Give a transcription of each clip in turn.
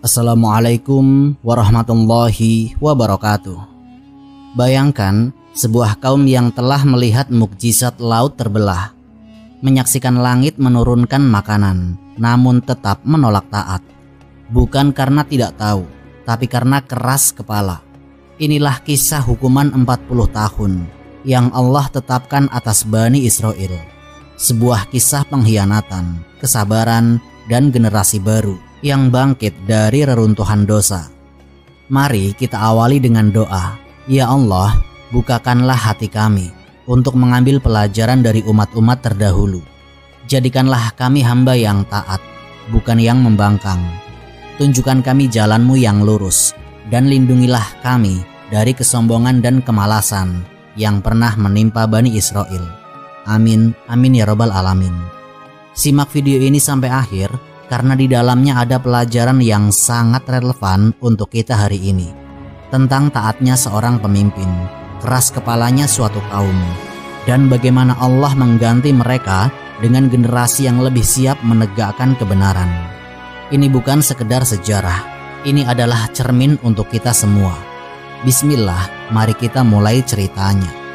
Assalamualaikum warahmatullahi wabarakatuh. Bayangkan sebuah kaum yang telah melihat mukjizat laut terbelah, menyaksikan langit menurunkan makanan, namun tetap menolak taat. Bukan karena tidak tahu, tapi karena keras kepala. Inilah kisah hukuman 40 tahun yang Allah tetapkan atas Bani Israel. Sebuah kisah pengkhianatan, kesabaran, dan generasi baru yang bangkit dari reruntuhan dosa. Mari kita awali dengan doa. Ya Allah, bukakanlah hati kami untuk mengambil pelajaran dari umat-umat terdahulu. Jadikanlah kami hamba yang taat, bukan yang membangkang. Tunjukkan kami jalan-Mu yang lurus, dan lindungilah kami dari kesombongan dan kemalasan yang pernah menimpa Bani Israel. Amin, amin ya rabbal alamin. Simak video ini sampai akhir, karena di dalamnya ada pelajaran yang sangat relevan untuk kita hari ini. Tentang taatnya seorang pemimpin, keras kepalanya suatu kaum, dan bagaimana Allah mengganti mereka dengan generasi yang lebih siap menegakkan kebenaran. Ini bukan sekedar sejarah, ini adalah cermin untuk kita semua. Bismillah, mari kita mulai ceritanya.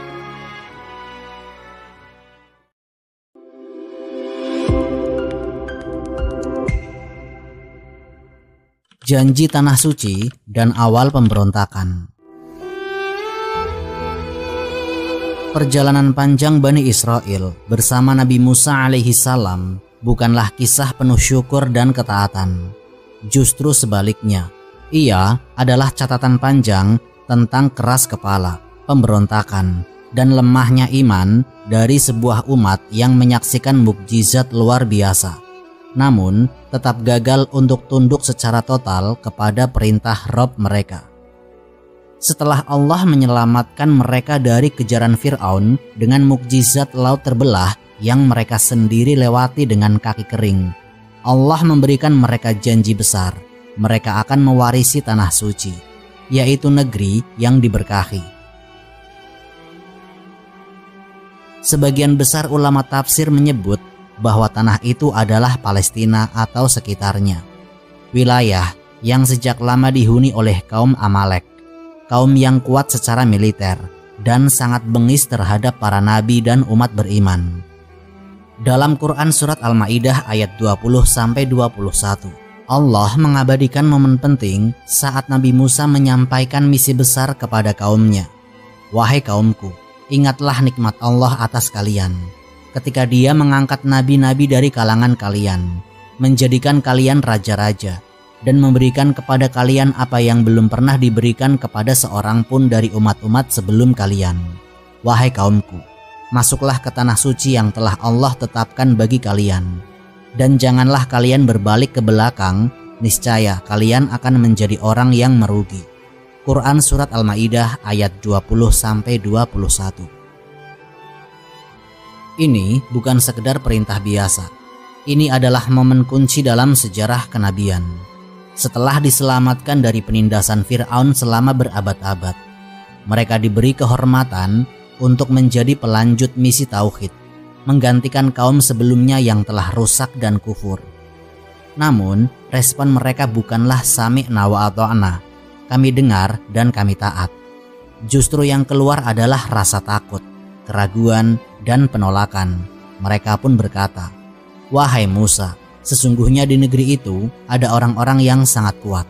Janji Tanah Suci dan awal pemberontakan. Perjalanan panjang Bani Israel bersama Nabi Musa alaihi salam bukanlah kisah penuh syukur dan ketaatan. Justru sebaliknya, ia adalah catatan panjang tentang keras kepala, pemberontakan, dan lemahnya iman dari sebuah umat yang menyaksikan mukjizat luar biasa, namun tetap gagal untuk tunduk secara total kepada perintah Rabb mereka. Setelah Allah menyelamatkan mereka dari kejaran Fir'aun dengan mukjizat laut terbelah yang mereka sendiri lewati dengan kaki kering, Allah memberikan mereka janji besar. Mereka akan mewarisi Tanah Suci, yaitu negeri yang diberkahi. Sebagian besar ulama tafsir menyebut bahwa tanah itu adalah Palestina atau sekitarnya, wilayah yang sejak lama dihuni oleh kaum Amalek, kaum yang kuat secara militer dan sangat bengis terhadap para nabi dan umat beriman. Dalam Quran Surat Al-Ma'idah ayat 20-21, Allah mengabadikan momen penting saat Nabi Musa menyampaikan misi besar kepada kaumnya. Wahai kaumku, ingatlah nikmat Allah atas kalian ketika Dia mengangkat nabi-nabi dari kalangan kalian, menjadikan kalian raja-raja, dan memberikan kepada kalian apa yang belum pernah diberikan kepada seorang pun dari umat-umat sebelum kalian. Wahai kaumku, masuklah ke Tanah Suci yang telah Allah tetapkan bagi kalian, dan janganlah kalian berbalik ke belakang, niscaya kalian akan menjadi orang yang merugi. Quran Surat Al-Ma'idah ayat 20-21. Ini bukan sekedar perintah biasa. Ini adalah momen kunci dalam sejarah kenabian. Setelah diselamatkan dari penindasan Fir'aun selama berabad-abad, mereka diberi kehormatan untuk menjadi pelanjut misi tauhid, menggantikan kaum sebelumnya yang telah rusak dan kufur. Namun, respon mereka bukanlah sami'na wa ata'na, kami dengar dan kami taat. Justru yang keluar adalah rasa takut, keraguan, dan penolakan. Mereka pun berkata, "Wahai Musa, sesungguhnya di negeri itu ada orang-orang yang sangat kuat.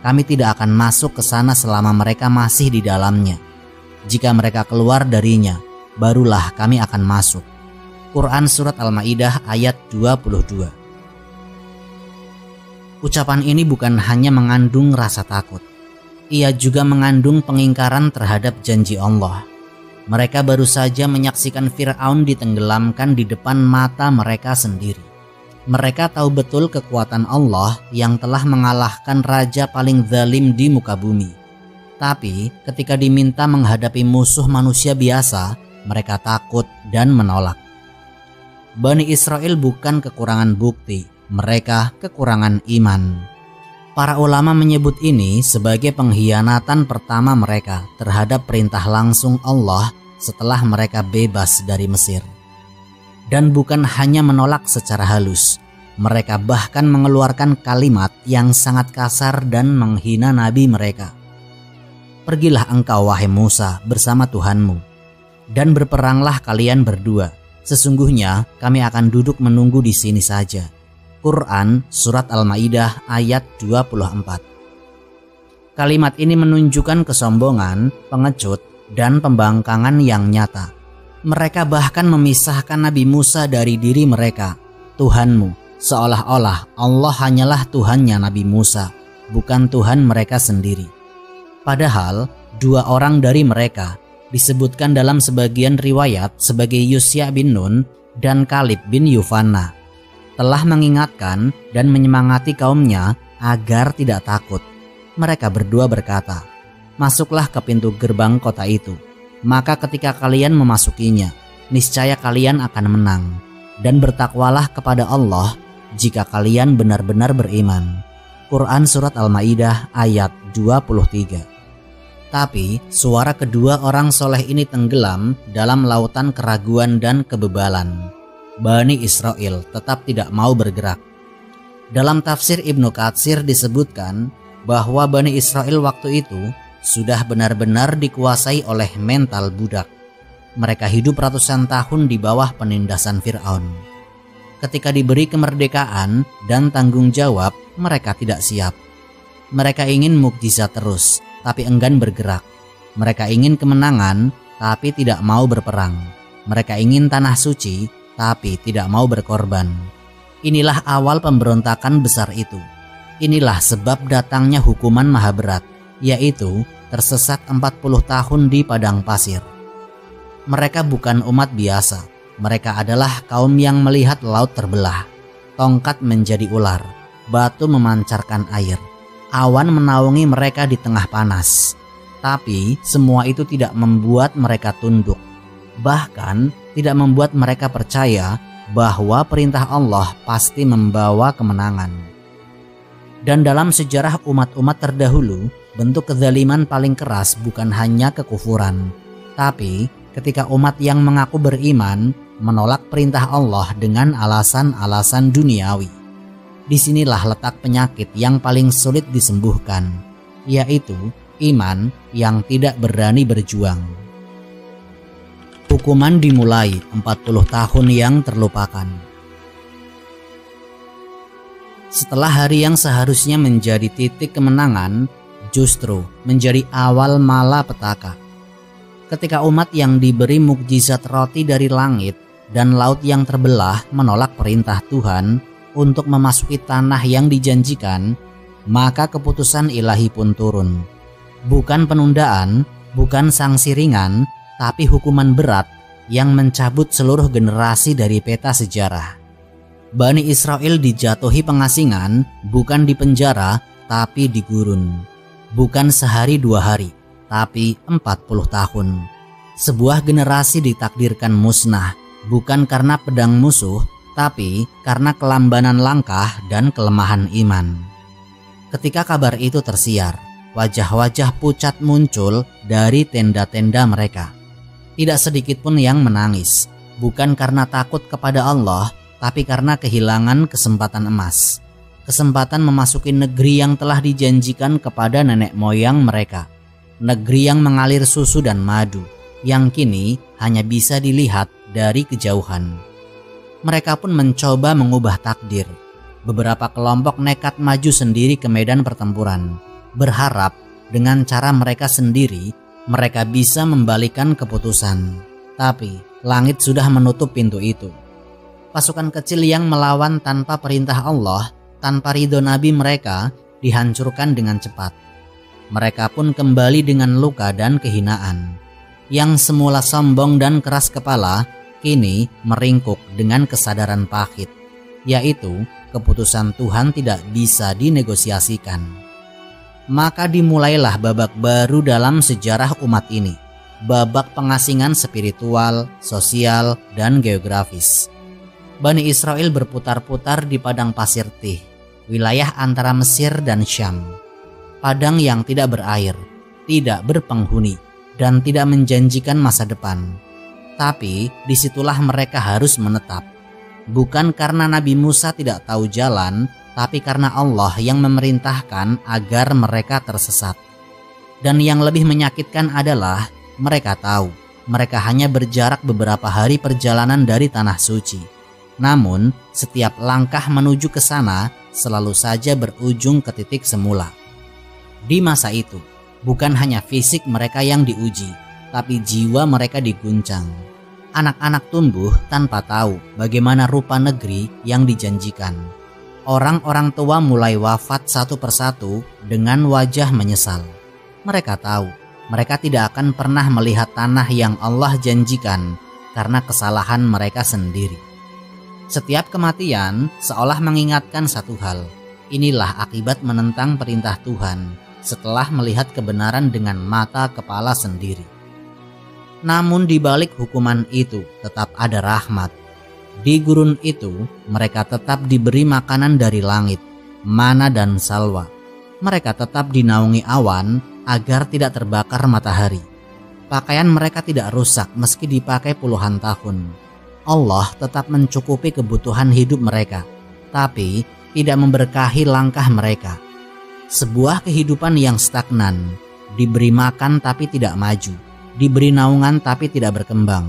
Kami tidak akan masuk ke sana selama mereka masih di dalamnya. Jika mereka keluar darinya, barulah kami akan masuk." Quran Surat Al-Ma'idah ayat 22. Ucapan ini bukan hanya mengandung rasa takut, ia juga mengandung pengingkaran terhadap janji Allah. Mereka baru saja menyaksikan Fir'aun ditenggelamkan di depan mata mereka sendiri. Mereka tahu betul kekuatan Allah yang telah mengalahkan raja paling zalim di muka bumi. Tapi ketika diminta menghadapi musuh manusia biasa, mereka takut dan menolak. Bani Israel bukan kekurangan bukti, mereka kekurangan iman. Para ulama menyebut ini sebagai pengkhianatan pertama mereka terhadap perintah langsung Allah setelah mereka bebas dari Mesir. Dan bukan hanya menolak secara halus, Mereka bahkan mengeluarkan kalimat yang sangat kasar dan menghina nabi mereka. Pergilah engkau wahai Musa bersama Tuhanmu, dan berperanglah kalian berdua. Sesungguhnya kami akan duduk menunggu di sini saja. Quran Surat Al-Maidah ayat 24. Kalimat ini menunjukkan kesombongan, pengecut, dan pembangkangan yang nyata. Mereka bahkan memisahkan Nabi Musa dari diri mereka. Tuhanmu, seolah-olah Allah hanyalah Tuhannya Nabi Musa, bukan Tuhan mereka sendiri. Padahal dua orang dari mereka disebutkan dalam sebagian riwayat sebagai Yusya bin Nun dan Kalib bin Yufanna, telah mengingatkan dan menyemangati kaumnya agar tidak takut. Mereka berdua berkata, "Masuklah ke pintu gerbang kota itu, maka ketika kalian memasukinya, niscaya kalian akan menang, dan bertakwalah kepada Allah jika kalian benar-benar beriman." Quran Surat Al-Maidah ayat 23. Tapi suara kedua orang soleh ini tenggelam dalam lautan keraguan dan kebebalan. Bani Israel tetap tidak mau bergerak. Dalam tafsir Ibnu Katsir disebutkan bahwa Bani Israel waktu itu sudah benar-benar dikuasai oleh mental budak. Mereka hidup ratusan tahun di bawah penindasan Fir'aun. Ketika diberi kemerdekaan dan tanggung jawab, mereka tidak siap. Mereka ingin mukjizat terus, tapi enggan bergerak. Mereka ingin kemenangan, tapi tidak mau berperang. Mereka ingin tanah suci, tapi tidak mau berkorban. Inilah awal pemberontakan besar itu. Inilah sebab datangnya hukuman maha berat, yaitu tersesat 40 tahun di padang pasir. Mereka bukan umat biasa. Mereka adalah kaum yang melihat laut terbelah, tongkat menjadi ular, batu memancarkan air, awan menaungi mereka di tengah panas. Tapi semua itu tidak membuat mereka tunduk. Bahkan tidak membuat mereka percaya bahwa perintah Allah pasti membawa kemenangan. Dan dalam sejarah umat-umat terdahulu, bentuk kezaliman paling keras bukan hanya kekufuran, tapi ketika umat yang mengaku beriman menolak perintah Allah dengan alasan-alasan duniawi. Disinilah letak penyakit yang paling sulit disembuhkan, yaitu iman yang tidak berani berjuang. Hukuman dimulai 40 tahun yang terlupakan. Setelah hari yang seharusnya menjadi titik kemenangan, justru menjadi awal malapetaka. Ketika umat yang diberi mukjizat roti dari langit dan laut yang terbelah menolak perintah Tuhan untuk memasuki tanah yang dijanjikan, maka keputusan ilahi pun turun. Bukan penundaan, bukan sanksi ringan, tapi hukuman berat yang mencabut seluruh generasi dari peta sejarah. Bani Israel dijatuhi pengasingan, bukan di penjara, tapi di gurun. Bukan sehari 2 hari, tapi 40 tahun. Sebuah generasi ditakdirkan musnah, bukan karena pedang musuh, tapi karena kelambanan langkah dan kelemahan iman. Ketika kabar itu tersiar, wajah-wajah pucat muncul dari tenda-tenda mereka. Tidak sedikit pun yang menangis, bukan karena takut kepada Allah, tapi karena kehilangan kesempatan emas. Kesempatan memasuki negeri yang telah dijanjikan kepada nenek moyang mereka. Negeri yang mengalir susu dan madu, yang kini hanya bisa dilihat dari kejauhan. Mereka pun mencoba mengubah takdir. Beberapa kelompok nekat maju sendiri ke medan pertempuran, berharap dengan cara mereka sendiri mereka bisa membalikan keputusan. Tapi langit sudah menutup pintu itu. Pasukan kecil yang melawan tanpa perintah Allah, tanpa ridho Nabi mereka, dihancurkan dengan cepat. Mereka pun kembali dengan luka dan kehinaan. Yang semula sombong dan keras kepala, kini meringkuk dengan kesadaran pahit, yaitu keputusan Tuhan tidak bisa dinegosiasikan. Maka dimulailah babak baru dalam sejarah umat ini, babak pengasingan spiritual, sosial, dan geografis. Bani Israel berputar-putar di padang pasir Tih, wilayah antara Mesir dan Syam. Padang yang tidak berair, tidak berpenghuni, dan tidak menjanjikan masa depan. Tapi disitulah mereka harus menetap. bukan karena Nabi Musa tidak tahu jalan, tapi karena Allah yang memerintahkan agar mereka tersesat. Dan yang lebih menyakitkan adalah mereka tahu mereka hanya berjarak beberapa hari perjalanan dari tanah suci. Namun setiap langkah menuju ke sana selalu saja berujung ke titik semula. Di masa itu bukan hanya fisik mereka yang diuji, tapi jiwa mereka diguncang. Anak-anak tumbuh tanpa tahu bagaimana rupa negeri yang dijanjikan. Orang-orang tua mulai wafat satu persatu dengan wajah menyesal. Mereka tahu mereka tidak akan pernah melihat tanah yang Allah janjikan karena kesalahan mereka sendiri. Setiap kematian seolah mengingatkan satu hal. Inilah akibat menentang perintah Tuhan setelah melihat kebenaran dengan mata kepala sendiri. Namun di balik hukuman itu tetap ada rahmat. Di gurun itu mereka tetap diberi makanan dari langit, mana dan salwa. Mereka tetap dinaungi awan agar tidak terbakar matahari. Pakaian mereka tidak rusak meski dipakai puluhan tahun. Allah tetap mencukupi kebutuhan hidup mereka, tapi tidak memberkahi langkah mereka. Sebuah kehidupan yang stagnan, diberi makan tapi tidak maju, diberi naungan tapi tidak berkembang.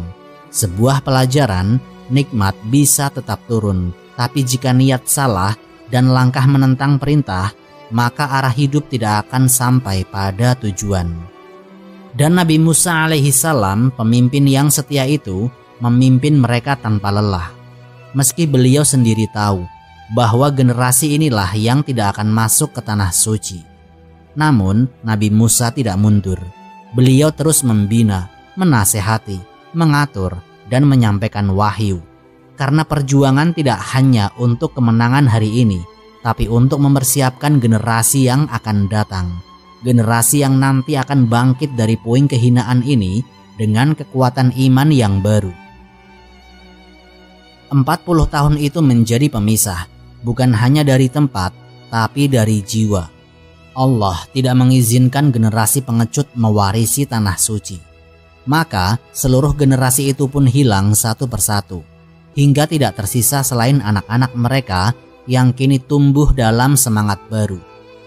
Sebuah pelajaran, nikmat bisa tetap turun, tapi jika niat salah dan langkah menentang perintah, maka arah hidup tidak akan sampai pada tujuan. Dan Nabi Musa alaihissalam, pemimpin yang setia itu, memimpin mereka tanpa lelah. Meski beliau sendiri tahu bahwa generasi inilah yang tidak akan masuk ke tanah suci. Namun Nabi Musa tidak mundur. Beliau terus membina, menasehati, mengatur, dan menyampaikan wahyu. Karena perjuangan tidak hanya untuk kemenangan hari ini, tapi untuk mempersiapkan generasi yang akan datang. Generasi yang nanti akan bangkit dari puing kehinaan ini dengan kekuatan iman yang baru. 40 tahun itu menjadi pemisah, bukan hanya dari tempat, tapi dari jiwa. Allah tidak mengizinkan generasi pengecut mewarisi tanah suci. Maka seluruh generasi itu pun hilang satu persatu, hingga tidak tersisa selain anak-anak mereka yang kini tumbuh dalam semangat baru.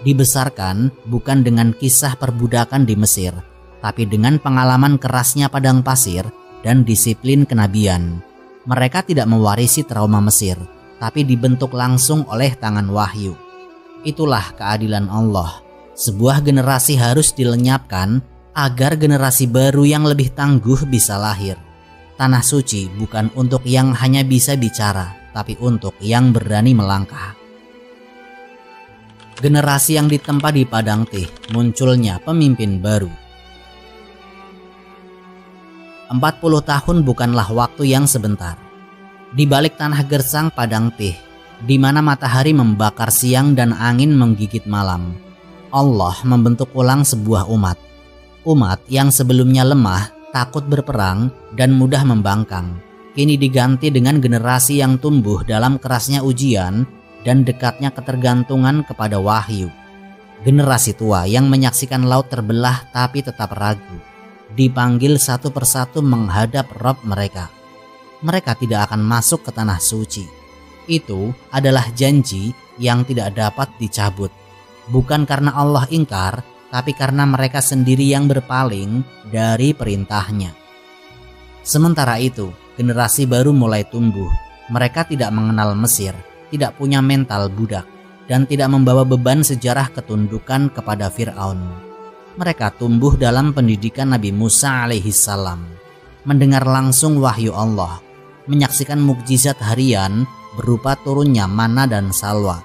Dibesarkan bukan dengan kisah perbudakan di Mesir, tapi dengan pengalaman kerasnya padang pasir dan disiplin kenabian. Mereka tidak mewarisi trauma Mesir, tapi dibentuk langsung oleh tangan wahyu. Itulah keadilan Allah. Sebuah generasi harus dilenyapkan agar generasi baru yang lebih tangguh bisa lahir. Tanah suci bukan untuk yang hanya bisa bicara, tapi untuk yang berani melangkah. Generasi yang ditempa di padang tih, munculnya pemimpin baru. 40 tahun bukanlah waktu yang sebentar. Di balik tanah gersang padang tih, di mana matahari membakar siang dan angin menggigit malam, Allah membentuk ulang sebuah umat. Umat yang sebelumnya lemah, takut berperang, dan mudah membangkang, kini diganti dengan generasi yang tumbuh dalam kerasnya ujian dan dekatnya ketergantungan kepada wahyu. Generasi tua yang menyaksikan laut terbelah tapi tetap ragu, dipanggil satu persatu menghadap Rabb mereka. Mereka tidak akan masuk ke tanah suci. Itu adalah janji yang tidak dapat dicabut. Bukan karena Allah ingkar, tapi karena mereka sendiri yang berpaling dari perintahnya. Sementara itu, generasi baru mulai tumbuh. Mereka tidak mengenal Mesir, tidak punya mental budak, dan tidak membawa beban sejarah ketundukan kepada Fir'aun. Mereka tumbuh dalam pendidikan Nabi Musa alaihissalam, mendengar langsung wahyu Allah, menyaksikan mukjizat harian berupa turunnya mana dan salwa,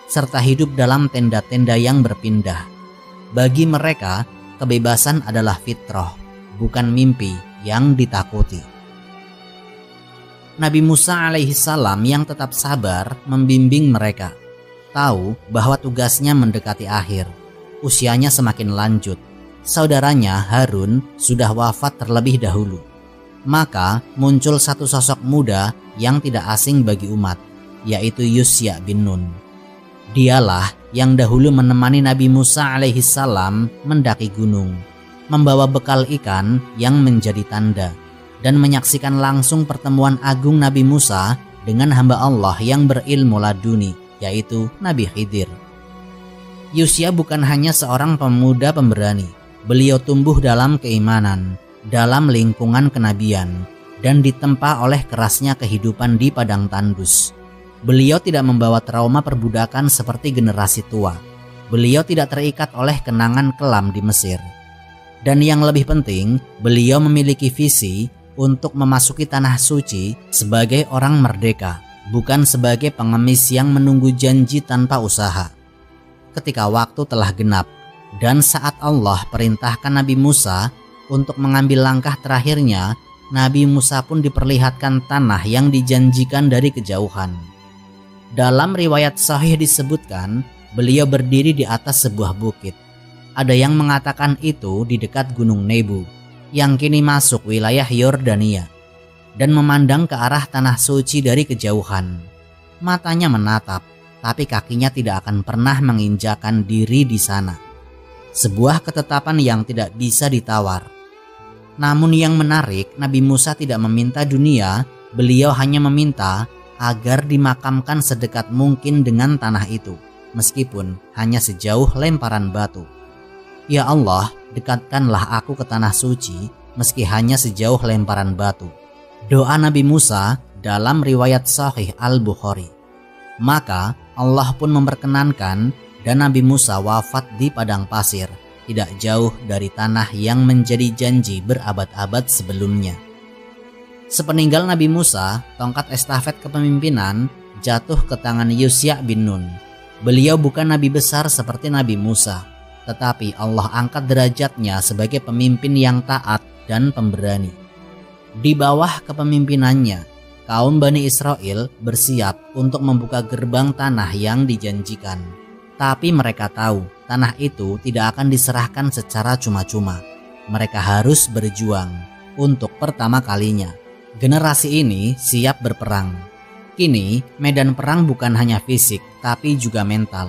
serta hidup dalam tenda-tenda yang berpindah. Bagi mereka, kebebasan adalah fitrah, bukan mimpi yang ditakuti. Nabi Musa alaihissalam yang tetap sabar membimbing mereka, tahu bahwa tugasnya mendekati akhir. Usianya semakin lanjut. Saudaranya Harun sudah wafat terlebih dahulu. Maka muncul satu sosok muda yang tidak asing bagi umat, yaitu Yusya bin Nun. Dialah yang dahulu menemani Nabi Musa alaihissalam mendaki gunung, membawa bekal ikan yang menjadi tanda, dan menyaksikan langsung pertemuan agung Nabi Musa dengan hamba Allah yang berilmu laduni, yaitu Nabi Khidir. Yusya bukan hanya seorang pemuda pemberani. Beliau tumbuh dalam keimanan, dalam lingkungan kenabian, dan ditempa oleh kerasnya kehidupan di padang tandus. Beliau tidak membawa trauma perbudakan seperti generasi tua. Beliau tidak terikat oleh kenangan kelam di Mesir. Dan yang lebih penting, beliau memiliki visi untuk memasuki tanah suci sebagai orang merdeka, bukan sebagai pengemis yang menunggu janji tanpa usaha. Ketika waktu telah genap dan saat Allah perintahkan Nabi Musa untuk mengambil langkah terakhirnya, Nabi Musa pun diperlihatkan tanah yang dijanjikan dari kejauhan. Dalam riwayat sahih disebutkan, beliau berdiri di atas sebuah bukit. Ada yang mengatakan itu di dekat Gunung Nebo, yang kini masuk wilayah Yordania, dan memandang ke arah tanah suci dari kejauhan. Matanya menatap, tapi kakinya tidak akan pernah menginjakan diri di sana. Sebuah ketetapan yang tidak bisa ditawar. Namun yang menarik, Nabi Musa tidak meminta dunia, beliau hanya meminta agar dimakamkan sedekat mungkin dengan tanah itu, meskipun hanya sejauh lemparan batu. Ya Allah, dekatkanlah aku ke tanah suci, meski hanya sejauh lemparan batu. Doa Nabi Musa dalam riwayat Sahih Al-Bukhari. Maka Allah pun memperkenankan dan Nabi Musa wafat di padang pasir, tidak jauh dari tanah yang menjadi janji berabad-abad sebelumnya. Sepeninggal Nabi Musa, tongkat estafet kepemimpinan jatuh ke tangan Yusya bin Nun. Beliau bukan nabi besar seperti Nabi Musa, tetapi Allah angkat derajatnya sebagai pemimpin yang taat dan pemberani. Di bawah kepemimpinannya, kaum Bani Israel bersiap untuk membuka gerbang tanah yang dijanjikan. Tapi mereka tahu tanah itu tidak akan diserahkan secara cuma-cuma. Mereka harus berjuang untuk pertama kalinya. Generasi ini siap berperang. Kini medan perang bukan hanya fisik tapi juga mental.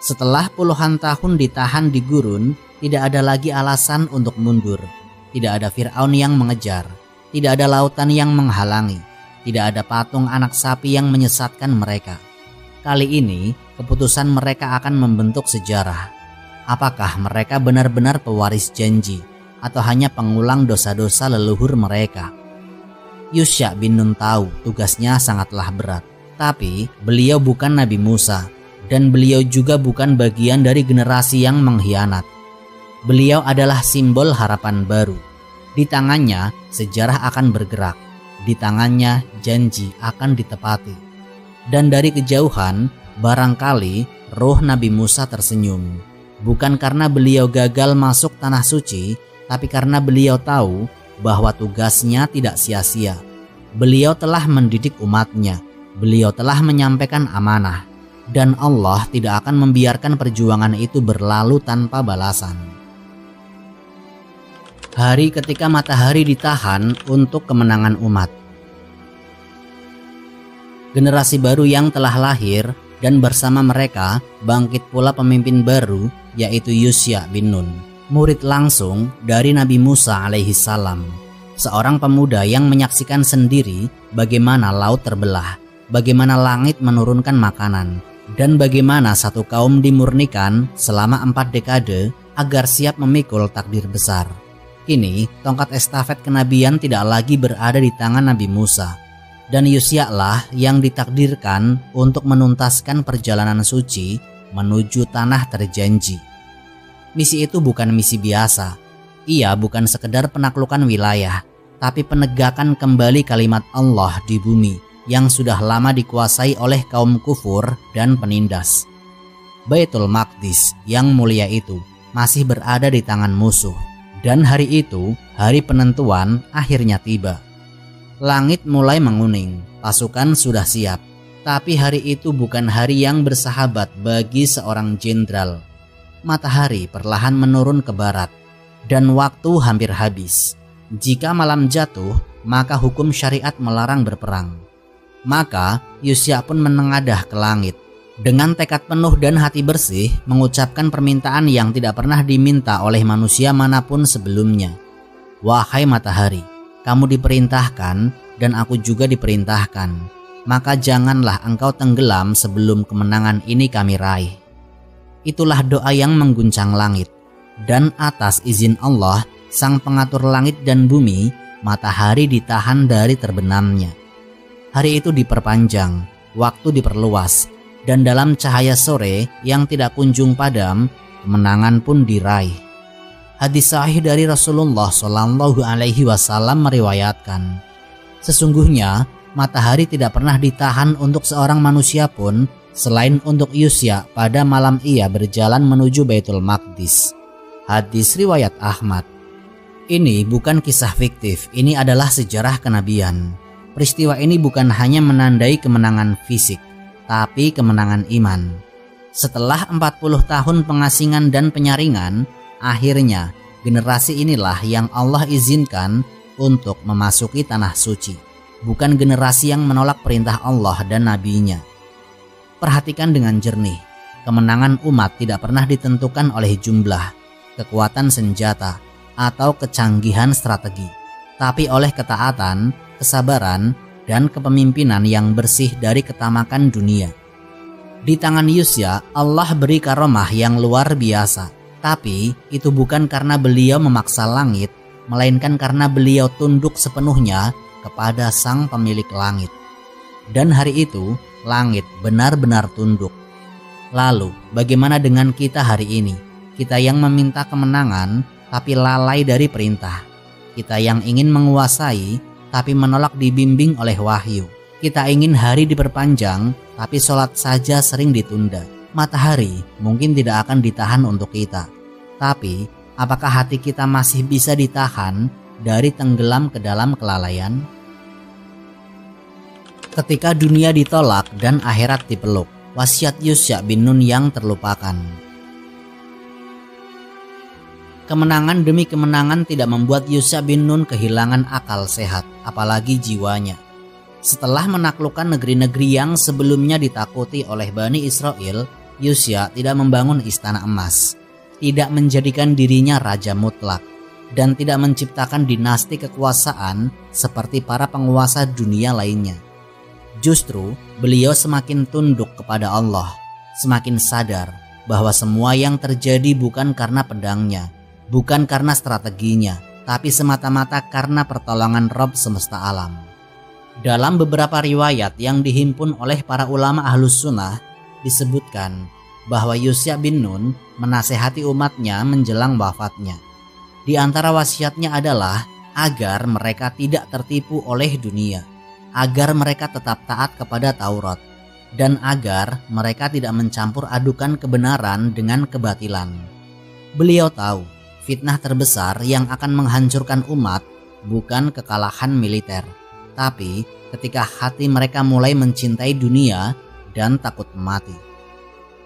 Setelah puluhan tahun ditahan di gurun, tidak ada lagi alasan untuk mundur. Tidak ada Fir'aun yang mengejar. Tidak ada lautan yang menghalangi. Tidak ada patung anak sapi yang menyesatkan mereka. Kali ini, keputusan mereka akan membentuk sejarah. Apakah mereka benar-benar pewaris janji atau hanya pengulang dosa-dosa leluhur mereka? Yusya bin Nun tahu tugasnya sangatlah berat. Tapi beliau bukan Nabi Musa dan beliau juga bukan bagian dari generasi yang mengkhianat. Beliau adalah simbol harapan baru. Di tangannya, sejarah akan bergerak. Di tangannya janji akan ditepati. Dan dari kejauhan barangkali roh Nabi Musa tersenyum. Bukan karena beliau gagal masuk tanah suci, tapi karena beliau tahu bahwa tugasnya tidak sia-sia. Beliau telah mendidik umatnya. Beliau telah menyampaikan amanah. Dan Allah tidak akan membiarkan perjuangan itu berlalu tanpa balasan. Hari ketika matahari ditahan untuk kemenangan umat. Generasi baru yang telah lahir dan bersama mereka bangkit pula pemimpin baru, yaitu Yusya bin Nun, murid langsung dari Nabi Musa alaihi salam. Seorang pemuda yang menyaksikan sendiri bagaimana laut terbelah, bagaimana langit menurunkan makanan, dan bagaimana satu kaum dimurnikan selama 4 dekade agar siap memikul takdir besar. Kini tongkat estafet kenabian tidak lagi berada di tangan Nabi Musa, dan Yusya lah yang ditakdirkan untuk menuntaskan perjalanan suci menuju tanah terjanji. Misi itu bukan misi biasa. Ia bukan sekedar penaklukan wilayah, tapi penegakan kembali kalimat Allah di bumi yang sudah lama dikuasai oleh kaum kufur dan penindas. Baitul Maqdis yang mulia itu masih berada di tangan musuh. Dan hari itu, hari penentuan akhirnya tiba. Langit mulai menguning, pasukan sudah siap. Tapi hari itu bukan hari yang bersahabat bagi seorang jenderal. Matahari perlahan menurun ke barat, dan waktu hampir habis. Jika malam jatuh, maka hukum syariat melarang berperang. Maka Yusya pun menengadah ke langit. Dengan tekad penuh dan hati bersih mengucapkan permintaan yang tidak pernah diminta oleh manusia manapun sebelumnya. Wahai matahari, kamu diperintahkan dan aku juga diperintahkan. maka janganlah engkau tenggelam sebelum kemenangan ini kami raih. Itulah doa yang mengguncang langit, dan atas izin Allah, sang pengatur langit dan bumi, matahari ditahan dari terbenamnya. Hari itu diperpanjang, waktu diperluas, dan dalam cahaya sore yang tidak kunjung padam, kemenangan pun diraih. Hadis sahih dari Rasulullah Shallallahu Alaihi Wasallam meriwayatkan, sesungguhnya matahari tidak pernah ditahan untuk seorang manusia pun selain untuk Yusya pada malam ia berjalan menuju Baitul Maqdis. Hadis riwayat Ahmad. Ini bukan kisah fiktif, ini adalah sejarah kenabian. Peristiwa ini bukan hanya menandai kemenangan fisik, tapi kemenangan iman. Setelah 40 tahun pengasingan dan penyaringan, akhirnya generasi inilah yang Allah izinkan untuk memasuki tanah suci, bukan generasi yang menolak perintah Allah dan nabinya. Perhatikan dengan jernih, kemenangan umat tidak pernah ditentukan oleh jumlah, kekuatan senjata, atau kecanggihan strategi, tapi oleh ketaatan, kesabaran, dan kepemimpinan yang bersih dari ketamakan dunia. Di tangan Yusya, Allah beri karomah yang luar biasa, tapi itu bukan karena beliau memaksa langit, melainkan karena beliau tunduk sepenuhnya kepada sang pemilik langit. Dan hari itu, langit benar-benar tunduk. Lalu, bagaimana dengan kita hari ini? Kita yang meminta kemenangan, tapi lalai dari perintah. Kita yang ingin menguasai, tapi menolak dibimbing oleh wahyu. Kita ingin hari diperpanjang, tapi sholat saja sering ditunda. Matahari mungkin tidak akan ditahan untuk kita. Tapi, apakah hati kita masih bisa ditahan dari tenggelam ke dalam kelalaian? Ketika dunia ditolak dan akhirat dipeluk, wasiat Yusya bin Nun yang terlupakan. Kemenangan demi kemenangan tidak membuat Yusya bin Nun kehilangan akal sehat, apalagi jiwanya. Setelah menaklukkan negeri-negeri yang sebelumnya ditakuti oleh Bani Israel, Yusya tidak membangun istana emas, tidak menjadikan dirinya raja mutlak, dan tidak menciptakan dinasti kekuasaan seperti para penguasa dunia lainnya. Justru beliau semakin tunduk kepada Allah, semakin sadar bahwa semua yang terjadi bukan karena pedangnya, bukan karena strateginya, tapi semata-mata karena pertolongan Rabb semesta alam. Dalam beberapa riwayat yang dihimpun oleh para ulama Ahlus Sunnah, disebutkan bahwa Yusya bin Nun menasehati umatnya menjelang wafatnya. Di antara wasiatnya adalah agar mereka tidak tertipu oleh dunia, agar mereka tetap taat kepada Taurat, dan agar mereka tidak mencampur adukan kebenaran dengan kebatilan. Beliau tahu fitnah terbesar yang akan menghancurkan umat bukan kekalahan militer, tapi ketika hati mereka mulai mencintai dunia dan takut mati.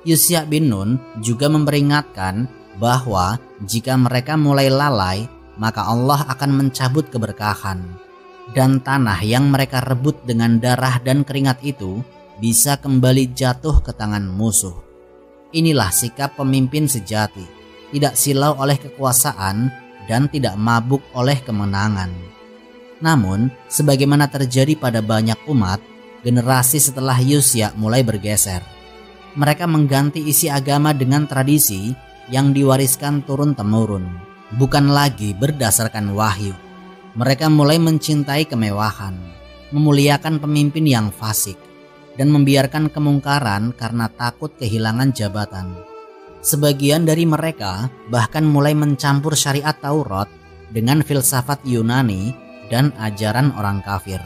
Yusya bin Nun juga memperingatkan bahwa jika mereka mulai lalai, maka Allah akan mencabut keberkahan, dan tanah yang mereka rebut dengan darah dan keringat itu bisa kembali jatuh ke tangan musuh. Inilah sikap pemimpin sejati, tidak silau oleh kekuasaan dan tidak mabuk oleh kemenangan. Namun, sebagaimana terjadi pada banyak umat, generasi setelah Yusya mulai bergeser. Mereka mengganti isi agama dengan tradisi yang diwariskan turun-temurun, bukan lagi berdasarkan wahyu. Mereka mulai mencintai kemewahan, memuliakan pemimpin yang fasik, dan membiarkan kemungkaran karena takut kehilangan jabatan. Sebagian dari mereka bahkan mulai mencampur syariat Taurat dengan filsafat Yunani dan ajaran orang kafir.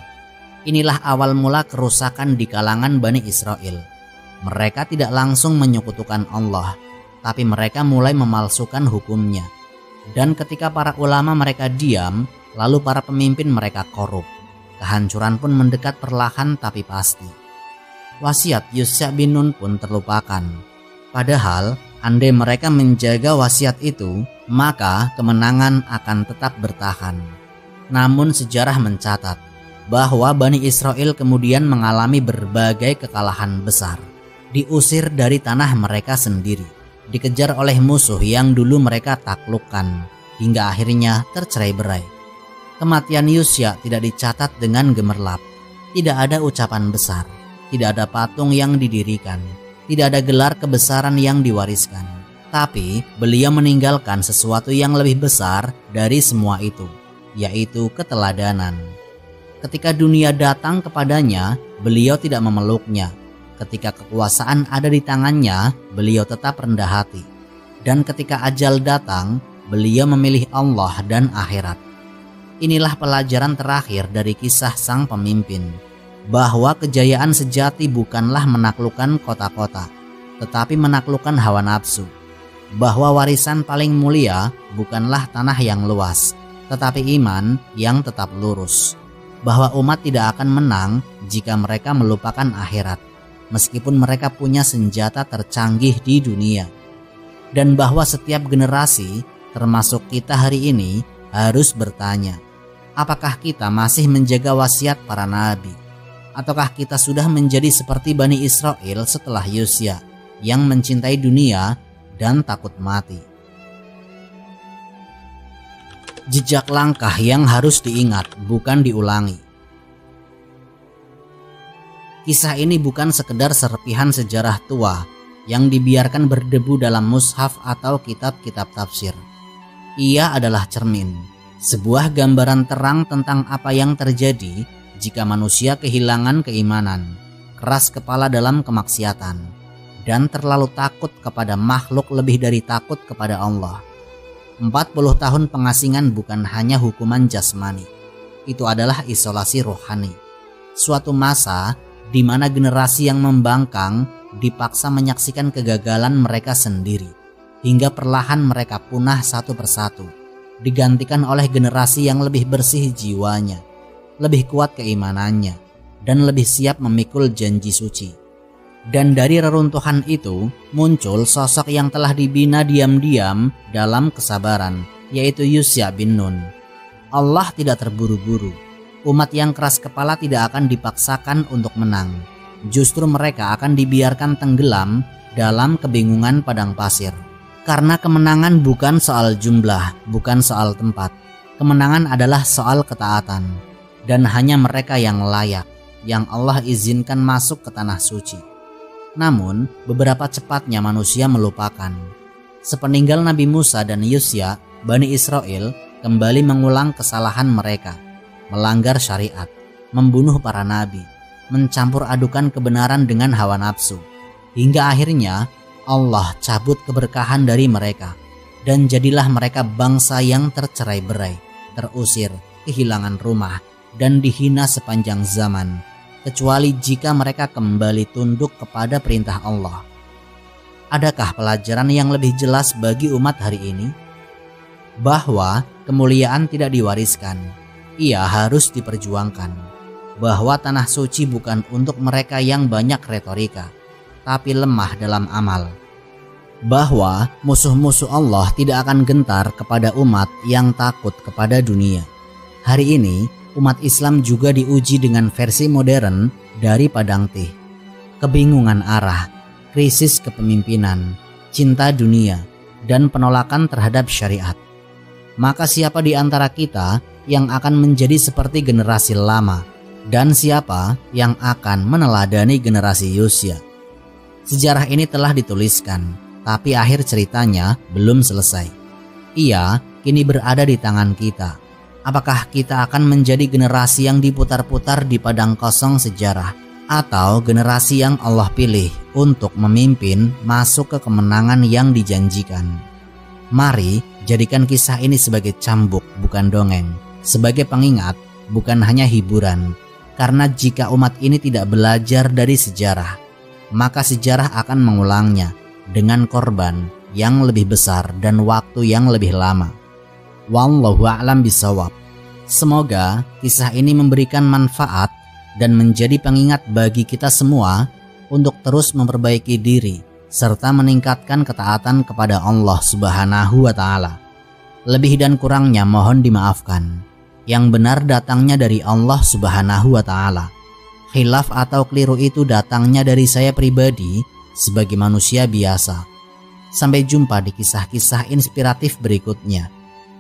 Inilah awal mula kerusakan di kalangan Bani Israel. Mereka tidak langsung menyekutukan Allah, tapi mereka mulai memalsukan hukumnya. Dan ketika para ulama mereka diam, lalu para pemimpin mereka korup, kehancuran pun mendekat perlahan tapi pasti. Wasiat Yusya bin Nun pun terlupakan. Padahal andai mereka menjaga wasiat itu, maka kemenangan akan tetap bertahan. Namun sejarah mencatat bahwa Bani Israel kemudian mengalami berbagai kekalahan besar. Diusir dari tanah mereka sendiri, dikejar oleh musuh yang dulu mereka taklukkan, hingga akhirnya tercerai-berai. Kematian Yusya tidak dicatat dengan gemerlap, Tidak ada ucapan besar, tidak ada patung yang didirikan, tidak ada gelar kebesaran yang diwariskan. Tapi beliau meninggalkan sesuatu yang lebih besar dari semua itu, yaitu keteladanan. Ketika dunia datang kepadanya, beliau tidak memeluknya. Ketika kekuasaan ada di tangannya, beliau tetap rendah hati. Dan ketika ajal datang, beliau memilih Allah dan akhirat. Inilah pelajaran terakhir dari kisah sang pemimpin, bahwa kejayaan sejati bukanlah menaklukkan kota-kota, tetapi menaklukkan hawa nafsu. Bahwa warisan paling mulia bukanlah tanah yang luas, tetapi iman yang tetap lurus. Bahwa umat tidak akan menang jika mereka melupakan akhirat, meskipun mereka punya senjata tercanggih di dunia. Dan bahwa setiap generasi, termasuk kita hari ini, harus bertanya, apakah kita masih menjaga wasiat para nabi? Ataukah kita sudah menjadi seperti Bani Israel setelah Yosya, yang mencintai dunia dan takut mati? Jejak langkah yang harus diingat, bukan diulangi. Kisah ini bukan sekedar serpihan sejarah tua yang dibiarkan berdebu dalam mushaf atau kitab-kitab tafsir. Ia adalah cermin, sebuah gambaran terang tentang apa yang terjadi jika manusia kehilangan keimanan, keras kepala dalam kemaksiatan, dan terlalu takut kepada makhluk lebih dari takut kepada Allah. 40 tahun pengasingan bukan hanya hukuman jasmani, itu adalah isolasi rohani. Suatu masa di mana generasi yang membangkang dipaksa menyaksikan kegagalan mereka sendiri, hingga perlahan mereka punah satu persatu, digantikan oleh generasi yang lebih bersih jiwanya, lebih kuat keimanannya, dan lebih siap memikul janji suci. Dan dari reruntuhan itu muncul sosok yang telah dibina diam-diam dalam kesabaran, yaitu Yusya bin Nun. Allah tidak terburu-buru. Umat yang keras kepala tidak akan dipaksakan untuk menang. Justru mereka akan dibiarkan tenggelam dalam kebingungan padang pasir. Karena kemenangan bukan soal jumlah, bukan soal tempat. Kemenangan adalah soal ketaatan. Dan hanya mereka yang layak, yang Allah izinkan masuk ke tanah suci. Namun, beberapa cepatnya manusia melupakan. Sepeninggal Nabi Musa dan Yusya, Bani Israel kembali mengulang kesalahan mereka, melanggar syariat, membunuh para nabi, mencampur adukan kebenaran dengan hawa nafsu, hingga akhirnya Allah cabut keberkahan dari mereka, dan jadilah mereka bangsa yang tercerai-berai, terusir, kehilangan rumah, dan dihina sepanjang zaman, kecuali jika mereka kembali tunduk kepada perintah Allah. Adakah pelajaran yang lebih jelas bagi umat hari ini? Bahwa kemuliaan tidak diwariskan, ia harus diperjuangkan. Bahwa tanah suci bukan untuk mereka yang banyak retorika, tapi lemah dalam amal. Bahwa musuh-musuh Allah tidak akan gentar kepada umat yang takut kepada dunia. Hari ini umat Islam juga diuji dengan versi modern dari padang tih. Kebingungan arah, krisis kepemimpinan, cinta dunia, dan penolakan terhadap syariat. Maka siapa di antara kita yang akan menjadi seperti generasi lama, dan siapa yang akan meneladani generasi Yosya? Sejarah ini telah dituliskan, tapi akhir ceritanya belum selesai. Ia kini berada di tangan kita. Apakah kita akan menjadi generasi yang diputar-putar di padang kosong sejarah, atau generasi yang Allah pilih untuk memimpin masuk ke kemenangan yang dijanjikan? Mari jadikan kisah ini sebagai cambuk, bukan dongeng, sebagai pengingat, bukan hanya hiburan. Karena jika umat ini tidak belajar dari sejarah, maka sejarah akan mengulangnya dengan korban yang lebih besar dan waktu yang lebih lama. Wallahu a'lam bishawab. Semoga kisah ini memberikan manfaat dan menjadi pengingat bagi kita semua untuk terus memperbaiki diri serta meningkatkan ketaatan kepada Allah Subhanahu wa Ta'ala. Lebih dan kurangnya mohon dimaafkan. Yang benar datangnya dari Allah Subhanahu wa Ta'ala. Khilaf atau keliru itu datangnya dari saya pribadi sebagai manusia biasa. Sampai jumpa di kisah-kisah inspiratif berikutnya.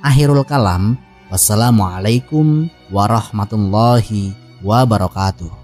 Akhirul kalam, wassalamualaikum warahmatullahi wabarakatuh.